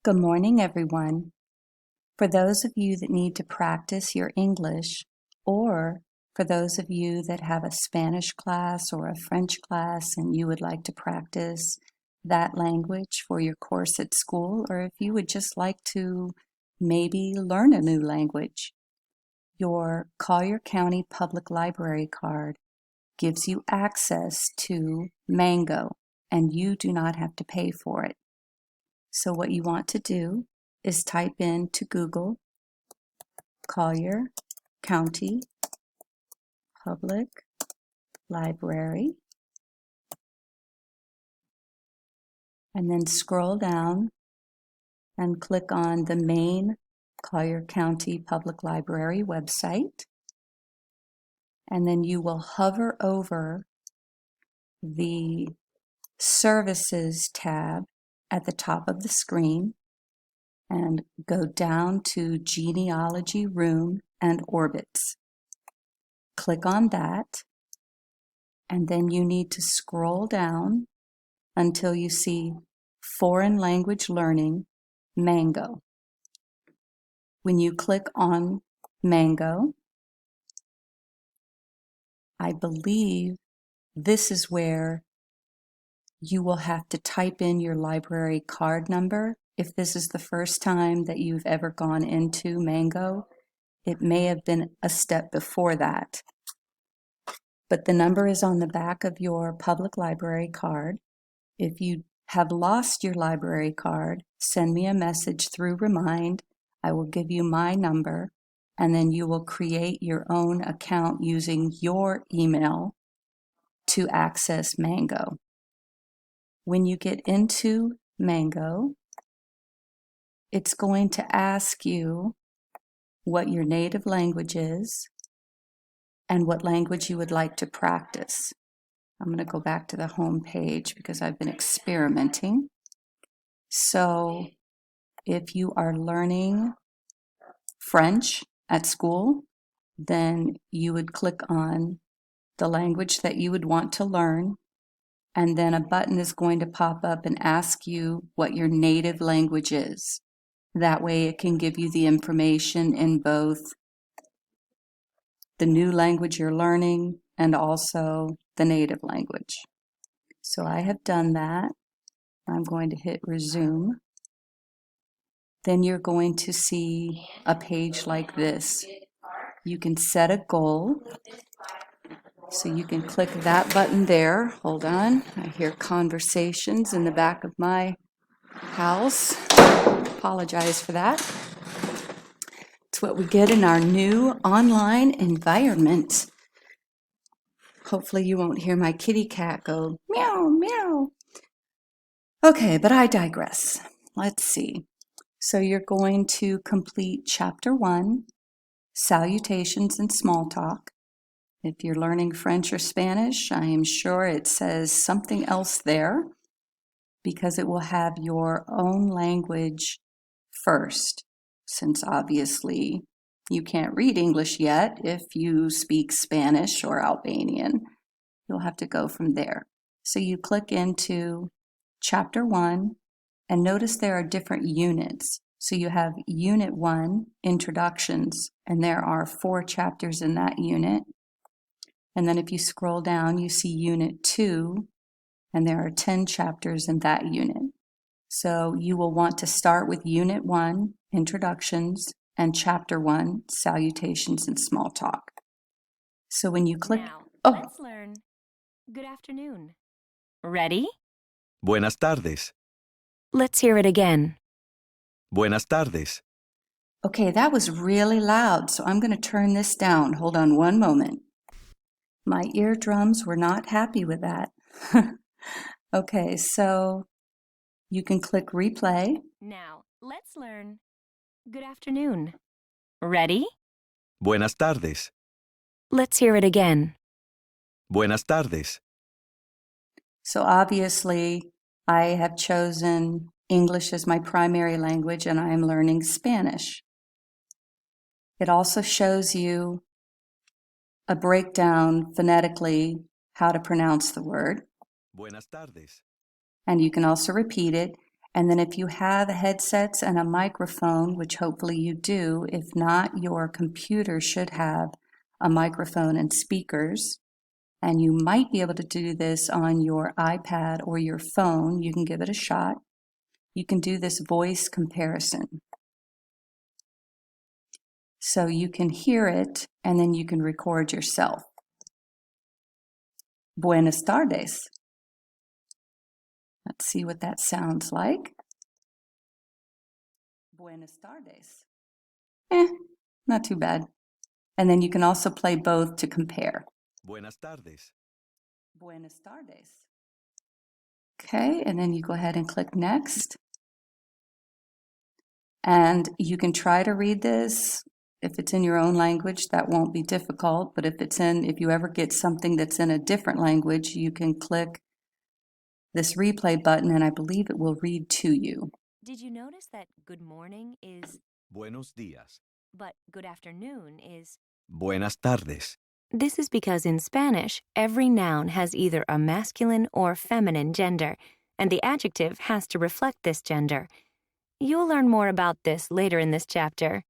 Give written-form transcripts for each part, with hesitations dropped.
Good morning, everyone. For those of you that need to practice your English, or for those of you that have a Spanish class or a French class and you would like to practice that language for your course at school, or if you would just like to maybe learn a new language, your Collier County Public Library card gives you access to Mango, and you do not have to pay for it. So what you want to do is type into Google Collier County Public Library and then scroll down and click on the main Collier County Public Library website, and then you will hover over the Services tab at the top of the screen and go down to Genealogy Room and Orbits. Click on that, and then you need to scroll down until you see Foreign Language Learning, Mango. When you click on Mango, I believe this is where you will have to type in your library card number. If this is the first time that you've ever gone into Mango, it may have been a step before that. But the number is on the back of your public library card. If you have lost your library card, send me a message through Remind. I will give you my number, and then you will create your own account using your email to access Mango. When you get into Mango, it's going to ask you what your native language is and what language you would like to practice. I'm going to go back to the home page because I've been experimenting. So if you are learning French at school, then you would click on the language that you would want to learn, and then a button is going to pop up and ask you what your native language is. That way it can give you the information in both the new language you're learning and also the native language. So I have done that. I'm going to hit resume. Then you're going to see a page like this. You can set a goal. So you can click that button there. Hold on. I hear conversations in the back of my house. Apologize for that. It's what we get in our new online environment. Hopefully you won't hear my kitty cat go meow, meow. Okay, but I digress. Let's see. So you're going to complete Chapter 1, Salutations and Small Talk. If you're learning French or Spanish, I am sure it says something else there because it will have your own language first, since obviously you can't read English yet. If you speak Spanish or Albanian, you'll have to go from there. So you click into Chapter 1, and notice there are different units. So you have Unit 1, Introductions, and there are 4 chapters in that unit. And then if you scroll down, you see Unit 2, and there are 10 chapters in that unit. So you will want to start with Unit 1, Introductions, and Chapter 1, Salutations and Small Talk. So when you click... Now, let's learn. Good afternoon. Ready? Buenas tardes. Let's hear it again. Buenas tardes. Okay, that was really loud, so I'm going to turn this down. Hold on one moment. My eardrums were not happy with that. Okay, so you can click replay. Now, let's learn. Good afternoon. Ready? Buenas tardes. Let's hear it again. Buenas tardes. So obviously, I have chosen English as my primary language, and I am learning Spanish. It also shows you a breakdown phonetically how to pronounce the word. Buenas tardes. And you can also repeat it. And then if you have headsets and a microphone, which hopefully you do, if not, your computer should have a microphone and speakers. And you might be able to do this on your iPad or your phone. You can give it a shot. You can do this voice comparison. So you can hear it and then you can record yourself. Buenas tardes. Let's see what that sounds like. Buenas tardes. Not too bad. And then you can also play both to compare. Buenas tardes. Buenas tardes. Okay, and then you go ahead and click next. And you can try to read this. If it's in your own language, that won't be difficult. But if you ever get something that's in a different language, you can click this replay button and I believe it will read to you. Did you notice that good morning is Buenos días. but good afternoon is? Buenas tardes. This is because in Spanish, every noun has either a masculine or feminine gender, and the adjective has to reflect this gender. You'll learn more about this later in this chapter.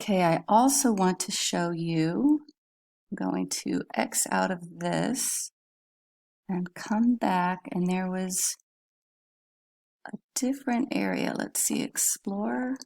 Okay, I also want to show you, I'm going to X out of this and come back, and there was a different area. Let's see, Explore.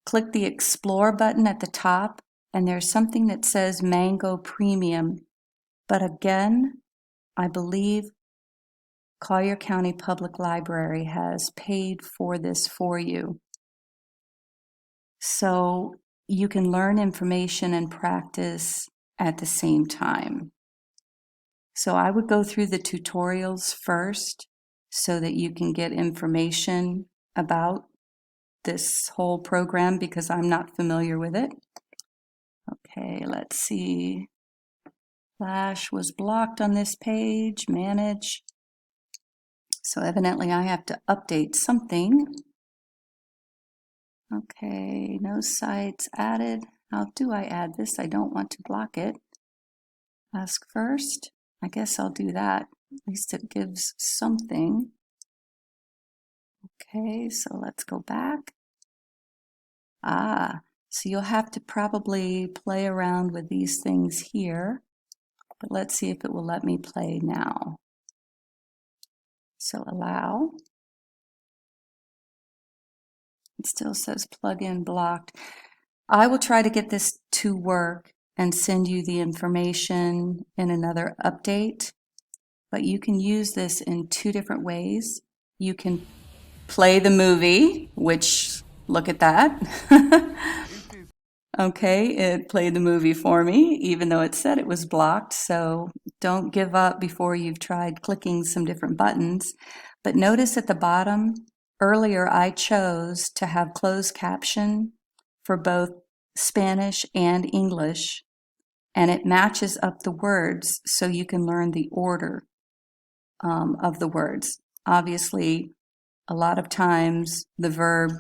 Click the Explore button at the top, and there's something that says Mango Premium. But again, I believe Collier County Public Library has paid for this for you. So you can learn information and practice at the same time. So I would go through the tutorials first so that you can get information about this whole program because I'm not familiar with it. Okay, let's see. Flash was blocked on this page, manage. So evidently I have to update something. Okay, no sites added. How do I add this? I don't want to block it. Ask first. I guess I'll do that. At least it gives something. Okay, so let's go back. So you'll have to probably play around with these things here. But let's see if it will let me play now. So allow. It still says plugin blocked. I will try to get this to work and send you the information in another update. But you can use this in two different ways. You can play the movie, which, look at that. Okay, it played the movie for me, even though it said it was blocked. So don't give up before you've tried clicking some different buttons. But notice at the bottom, earlier I chose to have closed caption for both Spanish and English, and it matches up the words so you can learn the order of the words. Obviously, a lot of times the verb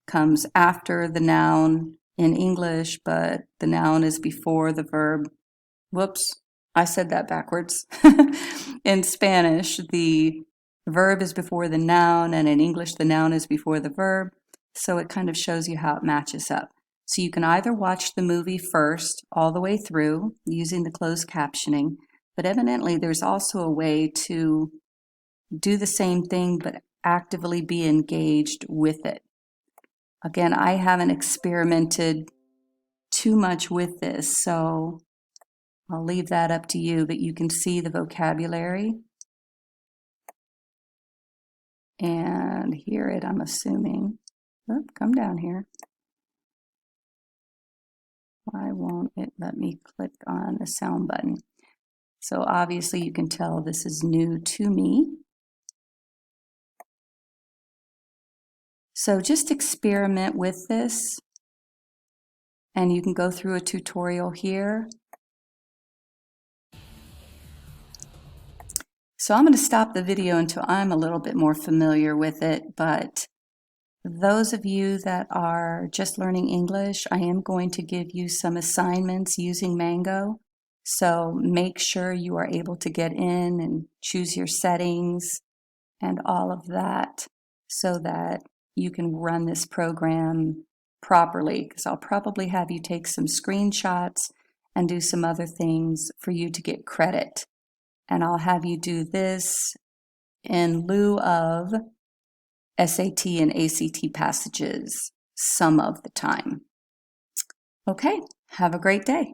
comes after the noun in English, but the noun is before the verb. Whoops, I said that backwards. In Spanish, the verb is before the noun, and in English, the noun is before the verb. So it kind of shows you how it matches up. So you can either watch the movie first, all the way through, using the closed captioning, but evidently there's also a way to do the same thing, but actively be engaged with it. Again, I haven't experimented too much with this, so I'll leave that up to you, but you can see the vocabulary and hear it, I'm assuming. Oop, come down here. Why won't it let me click on the sound button? So obviously you can tell this is new to me. So just experiment with this, and you can go through a tutorial here. So I'm going to stop the video until I'm a little bit more familiar with it, but those of you that are just learning English, I am going to give you some assignments using Mango. So make sure you are able to get in and choose your settings and all of that so that you can run this program properly, because I'll probably have you take some screenshots and do some other things for you to get credit. And I'll have you do this in lieu of SAT and ACT passages some of the time. Okay, have a great day.